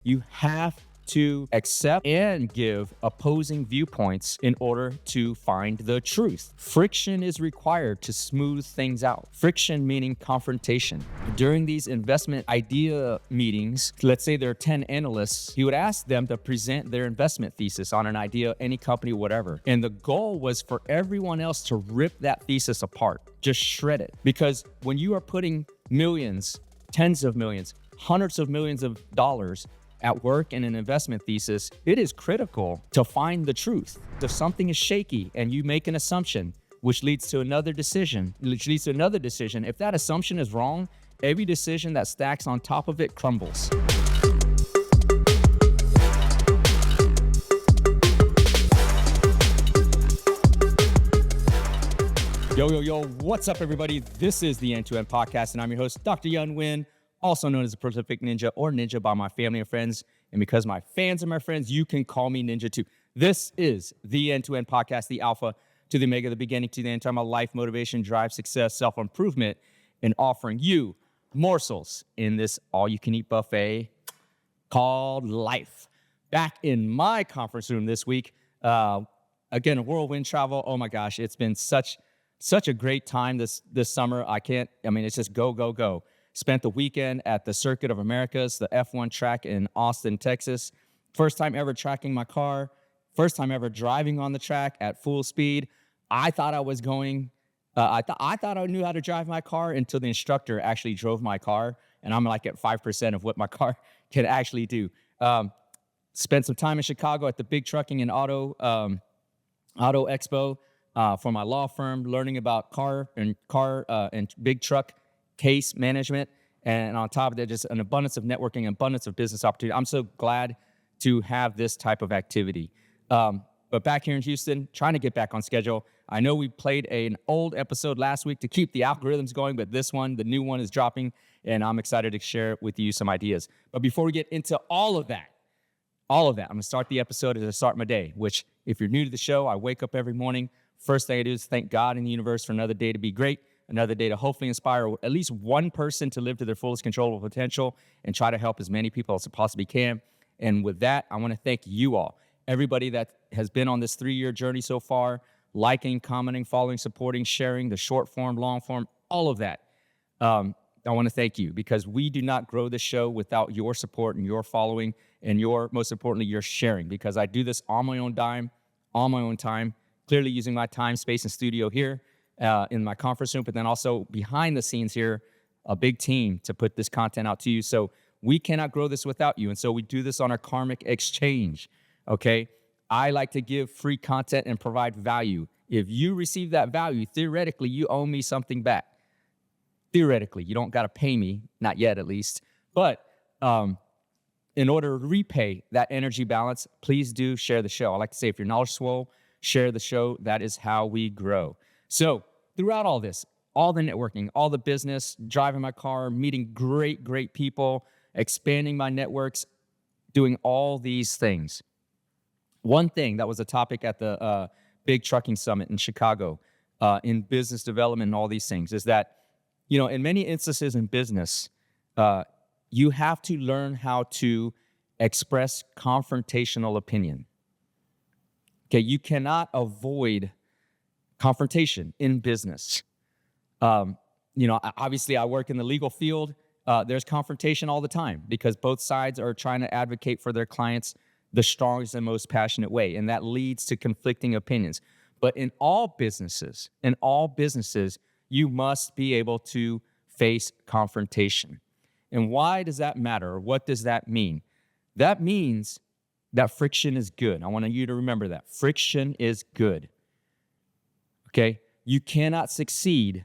You have to accept and give opposing viewpoints in order to find the truth. Friction is required to smooth things out. Friction meaning confrontation. During these investment idea meetings, let's say there are 10 analysts, he would ask them to present their investment thesis on an idea, any company, whatever. And the goal was for everyone else to rip that thesis apart, just shred it. Because when you are putting millions, tens of millions, hundreds of millions of dollars at work in an investment thesis, it is critical to find the truth. If something is shaky and you make an assumption, which leads to another decision, if that assumption is wrong, every decision that stacks on top of it crumbles. Yo, what's up, everybody? This is the N2N podcast, and I'm your host, Dr. N2N, also known as the Prolific Ninja or Ninja by my family and friends. And because my fans are my friends, you can call me Ninja too. This is the N2N podcast, the alpha to the omega, the beginning to the end, talking about life, motivation, drive, success, self-improvement, and offering you morsels in this all-you-can-eat buffet called life. Back in my conference room this week, again, a whirlwind travel. Oh my gosh, it's been such a great time this summer. It's just go. Spent the weekend at the Circuit of Americas, the F1 track in Austin, Texas. First time ever tracking my car. First time ever driving on the track at full speed. I thought I was going. I thought I knew how to drive my car until the instructor actually drove my car, and I'm like at 5% of what my car can actually do. Spent some time in Chicago at the Big Trucking and Auto Expo for my law firm, learning about car and big truck case management, and on top of that, just an abundance of networking, abundance of business opportunity. I'm so glad to have this type of activity. But back here in Houston, trying to get back on schedule. I know we played an old episode last week to keep the algorithms going, but this one, the new one, is dropping, and I'm excited to share with you some ideas. But before we get into all of that, I'm gonna start the episode as I start my day, which, if you're new to the show, I wake up every morning. First thing I do is thank God and the universe for another day to be great, another day to hopefully inspire at least one person to live to their fullest controllable potential and try to help as many people as I possibly can. And with that, I want to thank you all, everybody that has been on this 3-year journey so far, liking, commenting, following, supporting, sharing, the short form, long form, all of that. I want to thank you, because we do not grow this show without your support and your following and most importantly, your sharing, because I do this on my own dime, on my own time, clearly using my time, space, and studio here in my conference room, but then also behind the scenes here, a big team to put this content out to you. So we cannot grow this without you. And so we do this on our karmic exchange, okay? I like to give free content and provide value. If you receive that value, theoretically, you owe me something back. Theoretically, you don't got to pay me, not yet at least. But in order to repay that energy balance, please do share the show. I like to say, if you're knowledge swole, share the show. That is how we grow. So throughout all this, all the networking, all the business, driving my car, meeting great people, expanding my networks, doing all these things. One thing that was a topic at the Big Trucking Summit in Chicago, in business development and all these things, is that, in many instances in business, you have to learn how to express confrontational opinion. Okay, you cannot avoid confrontation in business. Obviously I work in the legal field. There's confrontation all the time because both sides are trying to advocate for their clients the strongest and most passionate way, and that leads to conflicting opinions. But in all businesses, you must be able to face confrontation. And why does that matter? Or what does that mean? That means that friction is good. I want you to remember that. Friction is good. Okay? You cannot succeed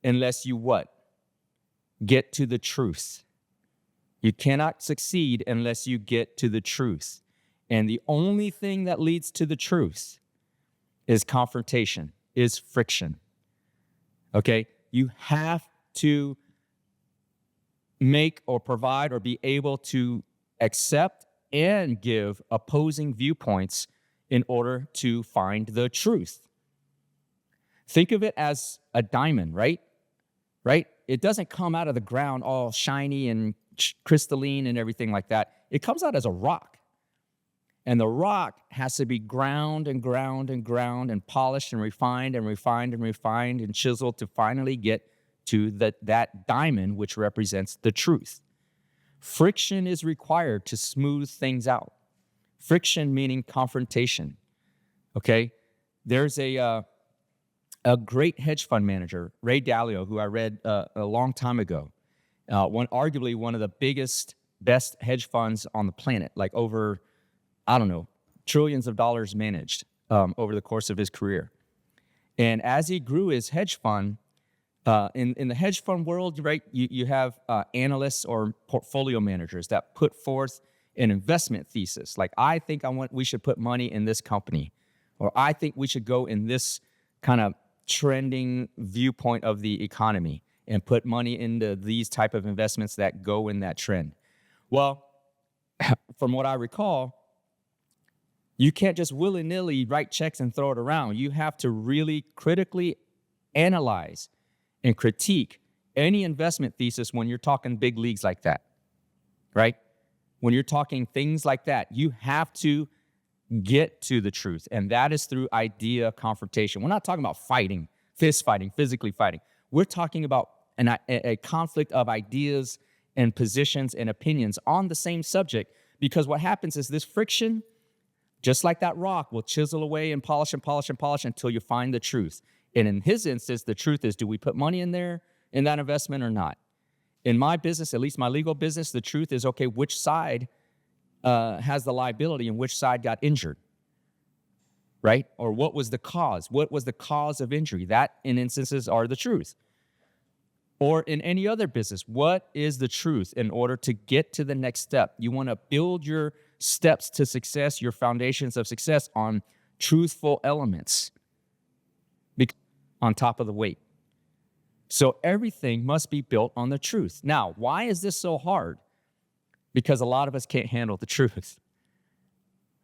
unless you what? Get to the truth. You cannot succeed unless you get to the truth. And the only thing that leads to the truth is confrontation, is friction. Okay? You have to make or provide or be able to accept and give opposing viewpoints in order to find the truth. Think of it as a diamond, right? It doesn't come out of the ground all shiny and crystalline and everything like that. It comes out as a rock. And the rock has to be ground and ground and ground and polished and refined and refined and refined and chiseled to finally get to that diamond, which represents the truth. Friction is required to smooth things out. Friction meaning confrontation, okay? There's a great hedge fund manager, Ray Dalio, who I read a long time ago. Arguably one of the biggest, best hedge funds on the planet, like over, I don't know, trillions of dollars managed over the course of his career. And as he grew his hedge fund, in the hedge fund world, right, you have analysts or portfolio managers that put forth an investment thesis. Like, I think we should put money in this company, or I think we should go in this kind of trending viewpoint of the economy and put money into these type of investments that go in that trend. Well, from what I recall, you can't just willy-nilly write checks and throw it around. You have to really critically analyze and critique any investment thesis when you're talking big leagues like that, right? When you're talking things like that, you have to get to the truth, and that is through idea confrontation. We're not talking about fighting, fist fighting, physically fighting. We're talking about a conflict of ideas and positions and opinions on the same subject, because what happens is this friction, just like that rock, will chisel away and polish and polish and polish until you find the truth. And in his instance, the truth is, do we put money in there, in that investment or not? In my business, at least my legal business, the truth is, okay, which side has the liability and which side got injured, right? Or what was the cause? What was the cause of injury? That, in instances, are the truth. Or in any other business, what is the truth in order to get to the next step? You want to build your steps to success, your foundations of success, on truthful elements on top of the weight. So everything must be built on the truth. Now, why is this so hard? Because a lot of us can't handle the truth,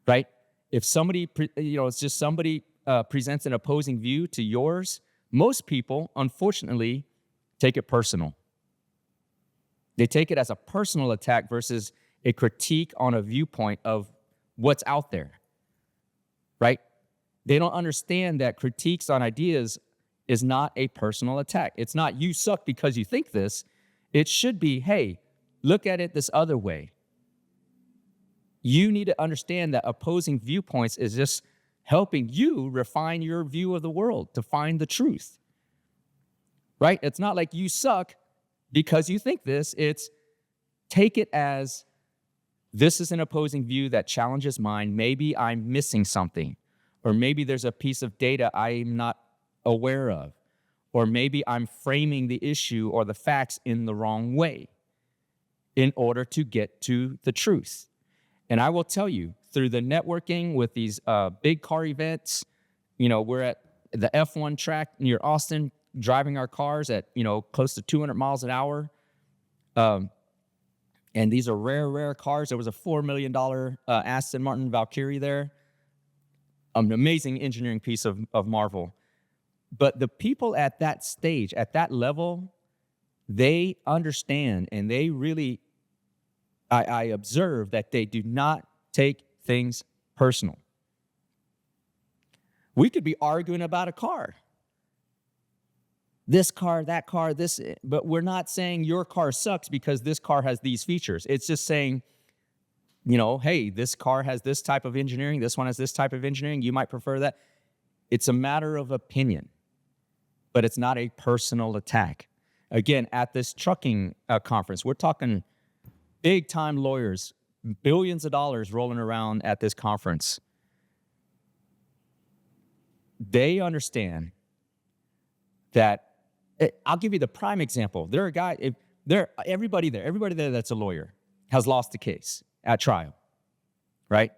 right? If somebody, presents an opposing view to yours, most people, unfortunately, take it personal. They take it as a personal attack versus a critique on a viewpoint of what's out there, right? They don't understand that critiques on ideas is not a personal attack. It's not, you suck because you think this. It should be, hey, look at it this other way. You need to understand that opposing viewpoints is just helping you refine your view of the world to find the truth, right? It's not like you suck because you think this. It's take it as, this is an opposing view that challenges mine. Maybe I'm missing something, or maybe there's a piece of data I'm not aware of, or maybe I'm framing the issue or the facts in the wrong way in order to get to the truth. And I will tell you, through the networking with these big car events, we're at the F1 track near Austin, driving our cars at, close to 200 miles an hour. And these are rare cars. There was a $4 million Aston Martin Valkyrie there. An amazing engineering piece of marvel. But the people at that stage, at that level, they understand, and they really, I observe that they do not take things personal. We could be arguing about a car. This car, that car, this, but we're not saying your car sucks because this car has these features. It's just saying, hey, this car has this type of engineering, this one has this type of engineering, you might prefer that. It's a matter of opinion, but it's not a personal attack. Again, at this trucking conference, we're talking big-time lawyers, billions of dollars rolling around at this conference. They understand that, I'll give you the prime example. Everybody there that's a lawyer has lost a case at trial, right?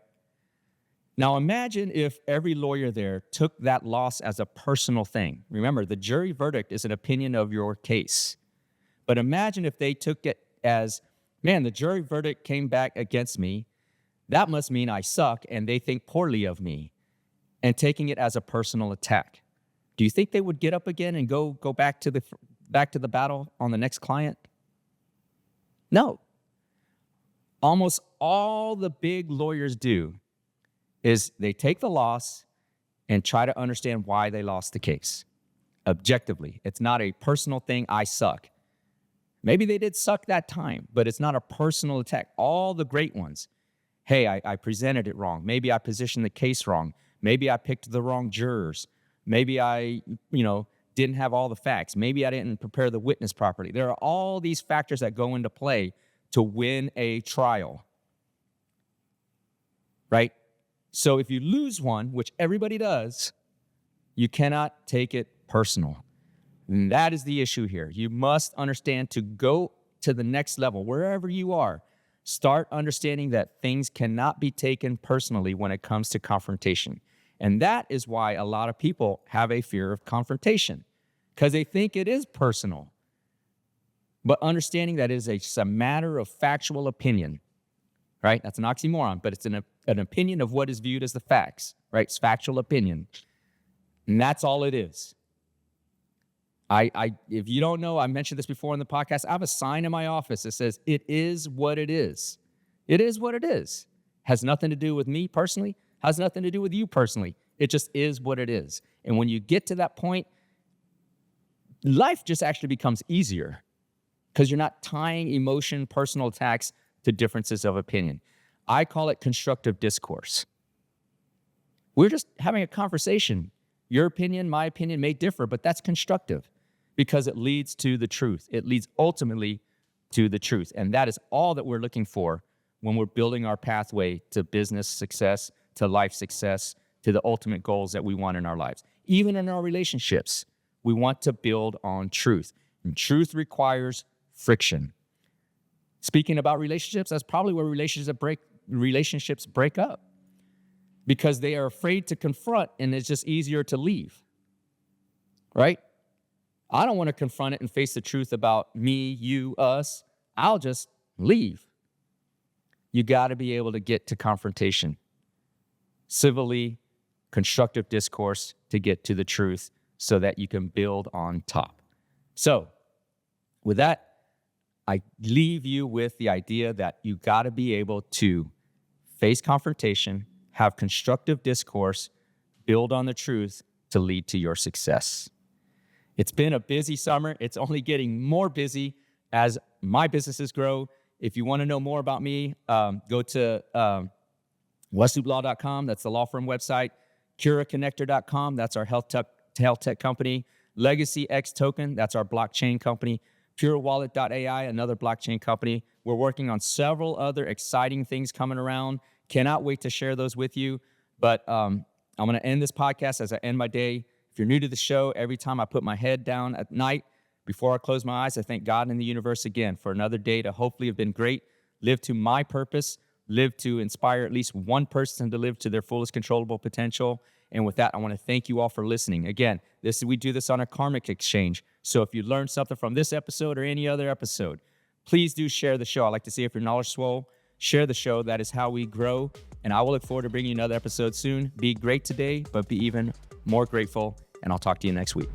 Now imagine if every lawyer there took that loss as a personal thing. Remember, the jury verdict is an opinion of your case. But imagine if they took it as, man, the jury verdict came back against me. That must mean I suck and they think poorly of me, and taking it as a personal attack. Do you think they would get up again and go back to the battle on the next client? No. Almost all the big lawyers do is they take the loss and try to understand why they lost the case. Objectively, it's not a personal thing, I suck. Maybe they did suck that time, but it's not a personal attack. All the great ones, hey, I presented it wrong. Maybe I positioned the case wrong. Maybe I picked the wrong jurors. Maybe I, didn't have all the facts. Maybe I didn't prepare the witness properly. There are all these factors that go into play to win a trial, right? So if you lose one, which everybody does, you cannot take it personal. And that is the issue here. You must understand to go to the next level, wherever you are, start understanding that things cannot be taken personally when it comes to confrontation. And that is why a lot of people have a fear of confrontation, because they think it is personal. But understanding that it is just a matter of factual opinion, right? That's an oxymoron, but it's an opinion of what is viewed as the facts, right? It's factual opinion. And that's all it is. If you don't know, I mentioned this before in the podcast, I have a sign in my office that says, it is what it is. It is what it is. Has nothing to do with me personally, has nothing to do with you personally. It just is what it is. And when you get to that point, life just actually becomes easier because you're not tying emotion, personal attacks to differences of opinion. I call it constructive discourse. We're just having a conversation. Your opinion, my opinion may differ, but that's constructive because it leads to the truth. It leads ultimately to the truth. And that is all that we're looking for when we're building our pathway to business success, to life success, to the ultimate goals that we want in our lives. Even in our relationships, we want to build on truth. And truth requires friction. Speaking about relationships, that's probably where relationships break up, because they are afraid to confront and it's just easier to leave, right? I don't want to confront it and face the truth about me, you, us. I'll just leave. You got to be able to get to confrontation, civilly, constructive discourse to get to the truth so that you can build on top. So with that, I leave you with the idea that you got to be able to face confrontation, have constructive discourse, build on the truth to lead to your success. It's been a busy summer. It's only getting more busy as my businesses grow. If you want to know more about me, go to westlooplaw.com. That's the law firm website. CuraConnector.com. That's our health tech company. LegacyX Token. That's our blockchain company. PureWallet.ai, another blockchain company. We're working on several other exciting things coming around. Cannot wait to share those with you. But I'm going to end this podcast as I end my day. If you're new to the show, every time I put my head down at night, before I close my eyes, I thank God and the universe again for another day to hopefully have been great, live to my purpose, live to inspire at least one person to live to their fullest controllable potential. And with that, I want to thank you all for listening. Again, we do this on a karmic exchange. So if you learned something from this episode or any other episode, please do share the show. I like to see if your knowledge swole. Share the show. That is how we grow. And I will look forward to bringing you another episode soon. Be great today, but be even more grateful. And I'll talk to you next week.